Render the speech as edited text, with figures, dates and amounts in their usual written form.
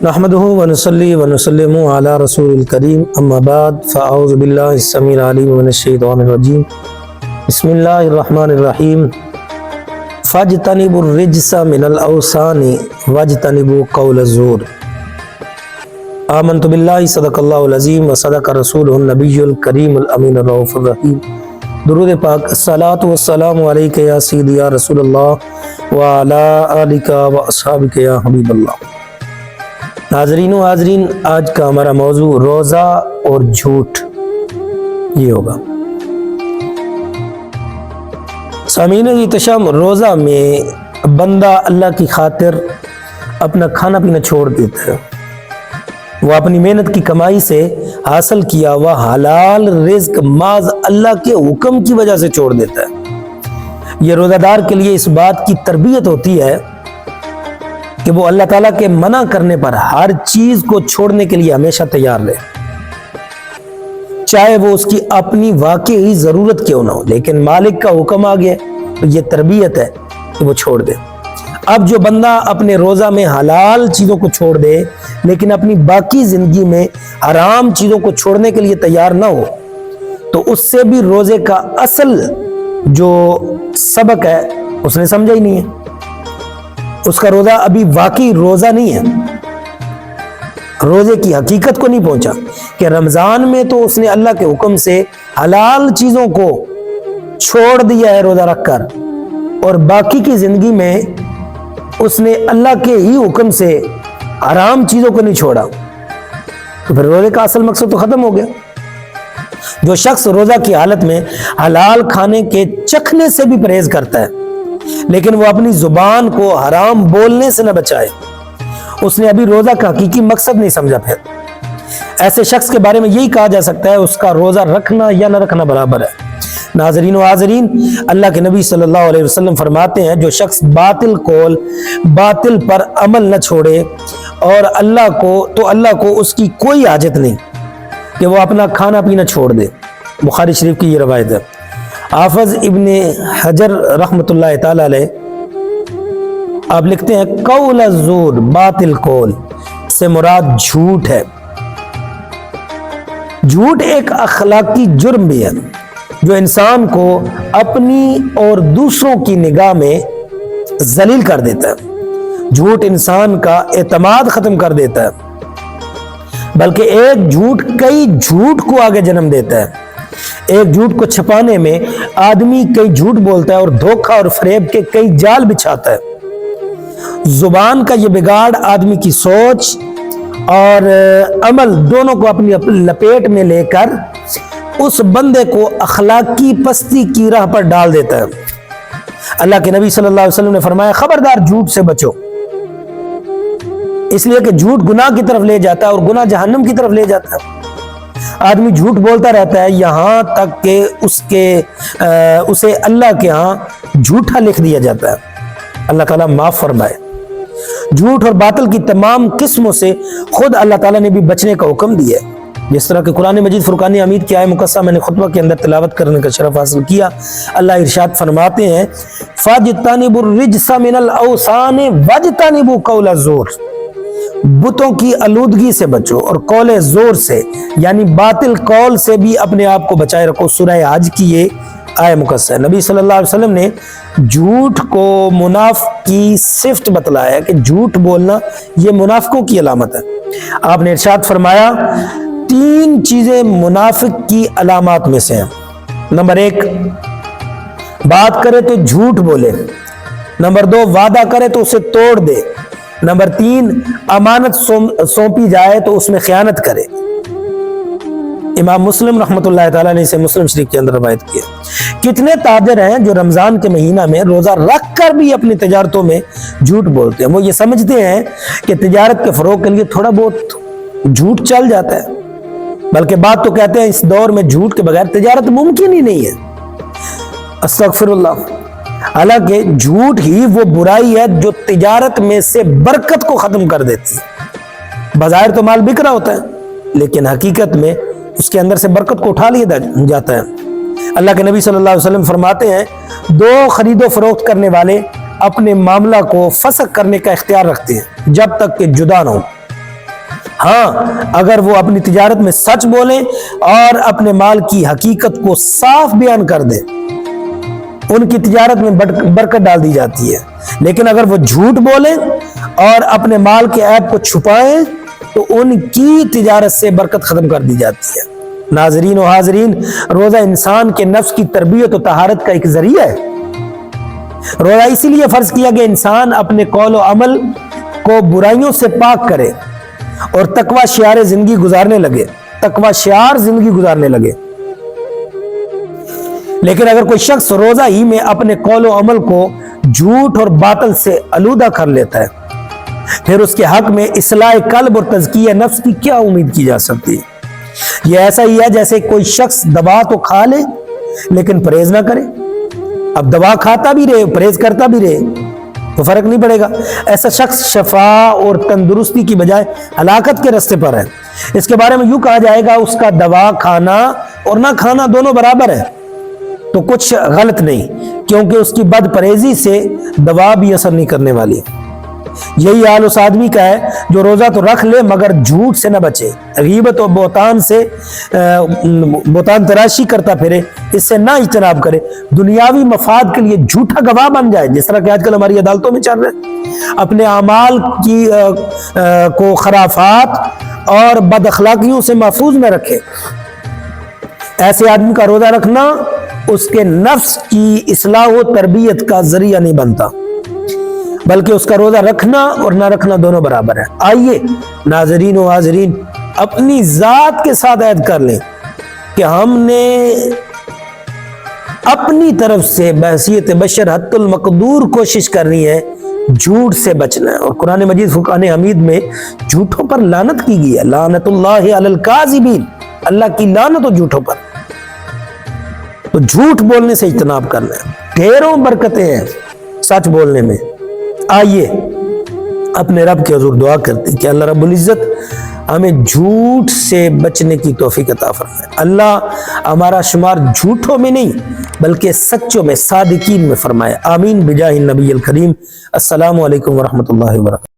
نحمدہ ونصلی ونسلم علی رسول الکریم اما بعد فاعوذ باللہ السمیع العلیم من الشیطان الرجیم بسم اللہ الرحمن الرحیم فاجتنبوا الرجس من الاوثان واجتنبوا قول الزور آمنت باللہ صدق اللہ العظیم وصدق رسولہ النبی الکریم الامین الرؤوف الرحیم۔ درود پاک، الصلاۃ والسلام علیک یا سیدی یا رسول اللہ وعلی آلک واصحابک یا حبیب اللہ۔ ناظرین و حاضرین، آج کا ہمارا موضوع روزہ اور جھوٹ یہ ہوگا۔ سامعین احتشام، روزہ میں بندہ اللہ کی خاطر اپنا کھانا پینا چھوڑ دیتا ہے، وہ اپنی محنت کی کمائی سے حاصل کیا ہوا حلال رزق محض اللہ کے حکم کی وجہ سے چھوڑ دیتا ہے۔ یہ روزہ دار کے لیے اس بات کی تربیت ہوتی ہے کہ وہ اللہ تعالیٰ کے منع کرنے پر ہر چیز کو چھوڑنے کے لیے ہمیشہ تیار رہے، چاہے وہ اس کی اپنی واقعی ضرورت کیوں نہ ہو، لیکن مالک کا حکم آ گیا تو یہ تربیت ہے کہ وہ چھوڑ دے۔ اب جو بندہ اپنے روزہ میں حلال چیزوں کو چھوڑ دے لیکن اپنی باقی زندگی میں حرام چیزوں کو چھوڑنے کے لیے تیار نہ ہو، تو اس سے بھی روزے کا اصل جو سبق ہے اس نے سمجھا ہی نہیں ہے، اس کا روزہ ابھی واقعی روزہ نہیں ہے، روزے کی حقیقت کو نہیں پہنچا کہ رمضان میں تو اس نے اللہ کے حکم سے حلال چیزوں کو چھوڑ دیا ہے روزہ رکھ کر، اور باقی کی زندگی میں اس نے اللہ کے ہی حکم سے حرام چیزوں کو نہیں چھوڑا، تو پھر روزے کا اصل مقصد تو ختم ہو گیا۔ جو شخص روزہ کی حالت میں حلال کھانے کے چکھنے سے بھی پرہیز کرتا ہے لیکن وہ اپنی زبان کو حرام بولنے سے نہ بچائے، اس نے ابھی روزہ کا حقیقی مقصد نہیں سمجھا۔ پھر ایسے شخص کے بارے میں یہی کہا جا سکتا ہے اس کا روزہ رکھنا یا نہ رکھنا برابر ہے۔ ناظرین و حاضرین، اللہ کے نبی صلی اللہ علیہ وسلم فرماتے ہیں جو شخص باطل قول باطل پر عمل نہ چھوڑے اور اللہ کو اس کی کوئی حاجت نہیں کہ وہ اپنا کھانا پینا چھوڑ دے۔ بخاری شریف کی یہ روایت ہے۔ حافظ ابن حجر رحمۃ اللہ تعالی علیہ آپ لکھتے ہیں قول الزور باطل قول سے مراد جھوٹ ہے۔ جھوٹ ایک اخلاقی جرم بھی ہے جو انسان کو اپنی اور دوسروں کی نگاہ میں ذلیل کر دیتا ہے۔ جھوٹ انسان کا اعتماد ختم کر دیتا ہے، بلکہ ایک جھوٹ کئی جھوٹ کو آگے جنم دیتا ہے۔ ایک جھوٹ کو چھپانے میں آدمی کئی جھوٹ بولتا ہے اور دھوکہ اور فریب کے کئی جال بچھاتا ہے۔ زبان کا یہ بگاڑ آدمی کی سوچ اور عمل دونوں کو اپنی لپیٹ میں لے کر اس بندے کو اخلاقی پستی کی راہ پر ڈال دیتا ہے۔ اللہ کے نبی صلی اللہ علیہ وسلم نے فرمایا خبردار جھوٹ سے بچو، اس لیے کہ جھوٹ گناہ کی طرف لے جاتا ہے اور گناہ جہنم کی طرف لے جاتا ہے۔ آدمی جھوٹ بولتا رہتا ہے یہاں تک کہ اسے اللہ کے ہاں جھوٹا لکھ دیا جاتا ہے۔ اللہ تعالیٰ معاف فرمائے۔ جھوٹ اور باطل کی تمام قسموں سے خود اللہ تعالیٰ نے بھی بچنے کا حکم دیا ہے، جس طرح کہ قرآن مجید فرقان حمید کی آیہ مقدسہ میں نے خطبہ کے اندر تلاوت کرنے کا شرف حاصل کیا۔ اللہ ارشاد فرماتے ہیں فاجتنبوا الرجس من الاوثان واجتنبوا قول الزور، بتوں کی آلودگی سے بچو اور قول زور سے یعنی باطل قول سے بھی اپنے آپ کو بچائے رکھو۔ سورہ حج کی یہ آیہ مقدسہ ہے۔ نبی صلی اللہ علیہ وسلم نے جھوٹ کو منافق کی صفت بتلایا ہے کہ جھوٹ بولنا یہ منافقوں کی علامت ہے۔ آپ نے ارشاد فرمایا 3 چیزیں منافق کی علامات میں سے ہیں۔ نمبر 1، بات کرے تو جھوٹ بولے۔ نمبر 2، وعدہ کرے تو اسے توڑ دے۔ نمبر 3، امانت سونپی جائے تو اس میں خیانت کرے۔ امام مسلم رحمۃ اللہ تعالیٰ نے اسے مسلم شریف کے اندر روایت کیا۔ کتنے تاجر ہیں جو رمضان کے مہینہ میں روزہ رکھ کر بھی اپنی تجارتوں میں جھوٹ بولتے ہیں۔ وہ یہ سمجھتے ہیں کہ تجارت کے فروغ کے لیے تھوڑا بہت جھوٹ چل جاتا ہے، بلکہ بات تو کہتے ہیں اس دور میں جھوٹ کے بغیر تجارت ممکن ہی نہیں ہے۔ استغفر اللہ۔ حالانکہ جھوٹ ہی وہ برائی ہے جو تجارت میں سے برکت کو ختم کر دیتی ہے۔ بظاہر تو مال بک رہا ہوتا ہے لیکن حقیقت میں اس کے اندر سے برکت کو اٹھا لیا جاتا ہے۔ اللہ کے نبی صلی اللہ علیہ وسلم فرماتے ہیں 2 خرید و فروخت کرنے والے اپنے معاملہ کو فسخ کرنے کا اختیار رکھتے ہیں جب تک کہ جدا نہ ہو۔ ہاں اگر وہ اپنی تجارت میں سچ بولیں اور اپنے مال کی حقیقت کو صاف بیان کر دیں، ان کی تجارت میں برکت ڈال دی جاتی ہے، لیکن اگر وہ جھوٹ بولیں اور اپنے مال کے عیب کو چھپائیں تو ان کی تجارت سے برکت ختم کر دی جاتی ہے۔ ناظرین و حاضرین، روزہ انسان کے نفس کی تربیت و طہارت کا ایک ذریعہ ہے۔ روزہ اسی لیے فرض کیا کہ انسان اپنے قول و عمل کو برائیوں سے پاک کرے اور تقوی شعار زندگی گزارنے لگے، تقوی شعار زندگی گزارنے لگے۔ لیکن اگر کوئی شخص روزہ ہی میں اپنے قول و عمل کو جھوٹ اور باطل سے آلودہ کر لیتا ہے، پھر اس کے حق میں اصلاح قلب اور تزکیہ نفس کی کیا امید کی جا سکتی ہے؟ یہ ایسا ہی ہے جیسے کوئی شخص دوا تو کھا لے لیکن پرہیز نہ کرے۔ اب دوا کھاتا بھی رہے، پرہیز کرتا بھی رہے تو فرق نہیں پڑے گا۔ ایسا شخص شفا اور تندرستی کی بجائے ہلاکت کے راستے پر ہے۔ اس کے بارے میں یوں کہا جائے گا اس کا دوا کھانا اور نہ کھانا دونوں برابر ہے، تو کچھ غلط نہیں، کیونکہ اس کی بد پرہیزی سے دوا بھی اثر نہیں کرنے والی۔ یہی حال اس آدمی کا ہے جو روزہ تو رکھ لے مگر جھوٹ سے نہ بچے، غیبت و بہتان تراشی کرتا پھرے، اس سے نہ اجتناب کرے، دنیاوی مفاد کے لیے جھوٹا گواہ بن جائے، جس طرح کہ آج کل ہماری عدالتوں میں چل رہے ہیں، اپنے اعمال کو خرافات اور بد اخلاقیوں سے محفوظ نہ رکھے۔ ایسے آدمی کا روزہ رکھنا اس کے نفس کی اصلاح و تربیت کا ذریعہ نہیں بنتا، بلکہ اس کا روزہ رکھنا اور نہ رکھنا دونوں برابر ہے۔ آئیے ناظرین و حاضرین اپنی ذات کے ساتھ عہد کر لیں کہ ہم نے اپنی طرف سے بحیثیت بشر حتی المقدور کوشش کرنی ہے جھوٹ سے بچنا ہے۔ اور قرآن مجید فرقان حمید میں جھوٹوں پر لعنت کی گئی ہے، لعنت اللہ علی الکاذبین، اللہ کی لعنت ہو جھوٹوں پر۔ تو جھوٹ بولنے سے اجتناب کرنا ہے، ڈھیروں برکتیں ہیں سچ بولنے میں۔ آئیے اپنے رب کے حضور دعا کرتے ہیں کہ اللہ رب العزت ہمیں جھوٹ سے بچنے کی توفیق عطا فرمائے۔ اللہ ہمارا شمار جھوٹوں میں نہیں بلکہ سچوں میں، صادقین میں فرمائے۔ آمین بجاہ النبی الکریم۔ السلام علیکم ورحمۃ اللہ وبرکاتہ۔